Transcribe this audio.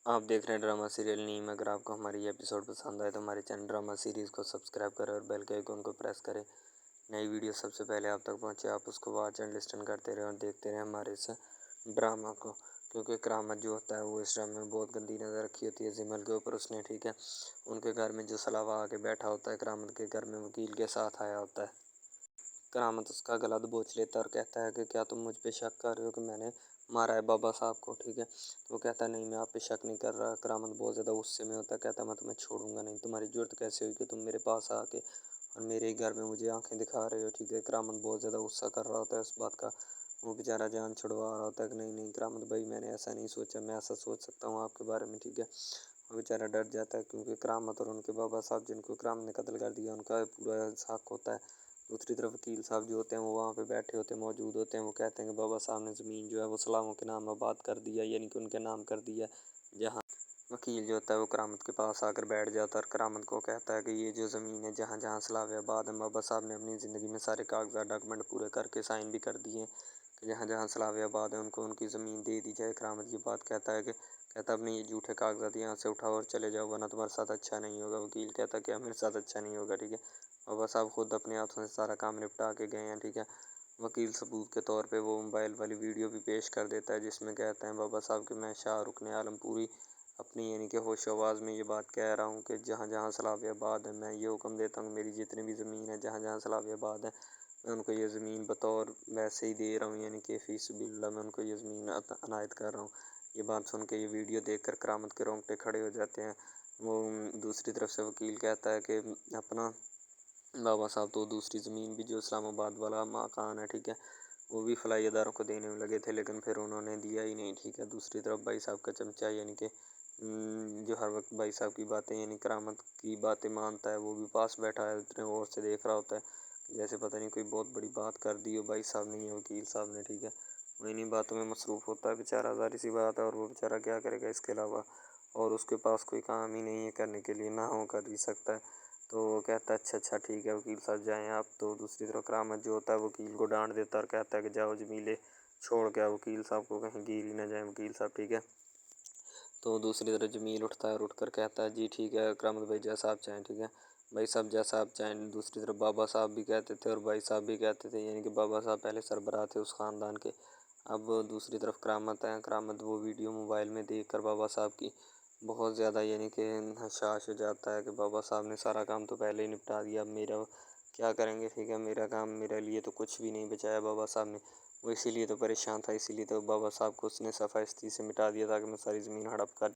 आप देख रहे हैं ड्रामा सीरियल नीम। अगर आपको हमारी ये एपिसोड पसंद आए तो हमारे चैनल ड्रामा सीरीज़ को सब्सक्राइब करें और बेल के आइकन को प्रेस करें। नई वीडियो सबसे पहले आप तक पहुंचे, आप उसको वॉच एंड लिस्टन करते रहें और देखते रहें हमारे इस ड्रामा को, क्योंकि करामत जो होता है वो इस ड्रामे में बहुत गंदी नज़र रखी होती है जिमल के ऊपर उसने। ठीक है, उनके घर में जो सलावा आके बैठा होता है करामत के घर में, वकील के साथ आया होता है। करामत उसका गला दबोच लेता है और कहता है कि क्या तुम मुझ पे शक कर रहे हो कि मैंने मारा है बाबा साहब को। ठीक है, तो वो कहता है नहीं, मैं आप पे शक नहीं कर रहा। करामत बहुत ज़्यादा गुस्से में होता है, कहता है मैं तुम्हें छोड़ूंगा नहीं, तुम्हारी जरूरत कैसे हुई कि तुम मेरे पास आके और मेरे ही घर में मुझे आंखें दिखा रहे हो। ठीक है, करामत बहुत ज़्यादा गुस्सा कर रहा होता है उस बात का। वो बेचारा जान छुड़वा रहा होता है कि नहीं नहीं करामत भाई, मैंने ऐसा नहीं सोचा, मैं ऐसा सोच सकता हूँ आपके बारे में। ठीक है, वो बेचारा डर जाता है क्योंकि करामत और उनके बाबा साहब जिनको करामत ने कत्ल कर दिया उनका पूरा हक होता है। दूसरी तरफ वकील साहब जो होते हैं वो वहाँ पे बैठे होते हैं, मौजूद होते हैं। वो कहते हैं कि बाबा साहब ने ज़मीन जो है वो सलामों के नाम आबाद कर दिया, यानी कि उनके नाम कर दिया। जहाँ वकील जो होता है वो करामत के पास आकर बैठ जाता है और करामत को कहता है कि ये जो ज़मीन है जहाँ जहाँ सलावे आबाद है, बाबा साहब ने अपनी ज़िंदगी में सारे कागजात डॉक्यूमेंट पूरे करके साइन भी कर दिए कि जहाँ जहाँ सलावे आबाद है उनको उनकी ज़मीन दे दी जाए। करामत ये बात कहता है कि कहता अपने ये झूठे कागजात यहाँ से उठाओ और चले जाओ, वरना तुम्हारे साथ अच्छा नहीं होगा। वकील कहता क्या मेरे साथ अच्छा नहीं होगा। ठीक है, बाबा साहब खुद अपने हाथों से सारा काम निपटा के गए हैं। ठीक है, वकील सबूत के तौर पे वो मोबाइल वाली वीडियो भी पेश कर देता है जिसमें कहते हैं बाबा साहब कि मैं शाहरुख ने आलम पूरी अपनी यानी कि होश आवाज़ में ये बात कह रहा हूँ कि जहाँ जहाँ सलाब आबाद है मैं ये हुक्म देता हूँ मेरी जितनी भी ज़मीन है जहाँ जहाँ सलाब आबाद है मैं उनको ये ज़मीन बतौर वैसे ही दे रहा हूँ, यानी कि फ़ीसबिल्लाह मैं उनको ये ज़मीन अनायत कर रहा हूँ। ये बात सुन के ये वीडियो देख कर करामत के रोंगटे खड़े हो जाते हैं। वो दूसरी तरफ से वकील कहता है कि अपना बाबा साहब तो दूसरी ज़मीन भी जो इस्लामाबाद वाला मकान है, ठीक है, वो भी फलाही अदारों को देने में लगे थे लेकिन फिर उन्होंने दिया ही नहीं। ठीक है, दूसरी तरफ भाई साहब का चमचा यानी कि जो हर वक्त भाई साहब की बातें यानी करामत की बातें मानता है, वो भी पास बैठा है, इतने गौर से देख रहा होता है जैसे पता नहीं कोई बहुत बड़ी बात कर दी हो भाई साहब ने या वकील साहब ने। ठीक है, वो इन्हीं बातों में मसरूफ़ होता है बेचारा, ज़ाहिर सी बात है, और वो बेचारा क्या करेगा इसके अलावा, और उसके पास कोई काम ही नहीं है करने के लिए, ना हो कर ही सकता है। तो वो कहता है अच्छा ठीक है वकील साहब जाएँ आप। तो दूसरी तरफ करामत जो होता है वकील को डांट देता है और कहता है कि जाओ जमीले छोड़ के आओ, वकील साहब को कहीं गिर ही ना जाए वकील साहब। ठीक है, तो दूसरी तरफ जमील उठता है और उठकर कहता है जी ठीक है करामत भाई जैसा आप चाहें। ठीक है, भाई साहब जैसा आप चाहें। दूसरी तरफ बाबा साहब भी कहते थे और भाई साहब भी कहते थे, यानी कि बाबा साहब पहले सरबराह थे उस ख़ानदान के। अब दूसरी तरफ करामत है, करामत वो वीडियो मोबाइल में देख कर बाबा साहब की बहुत ज़्यादा यानी कि हताश हो जाता है कि बाबा साहब ने सारा काम तो पहले ही निपटा दिया, अब मेरा क्या करेंगे। ठीक है, मेरा काम मेरे लिए तो कुछ भी नहीं बचाया बाबा साहब ने। वो इसीलिए तो परेशान था, इसीलिए तो बाबा साहब को उसने सफ़ाई से मिटा दिया ताकि मैं सारी ज़मीन हड़प कर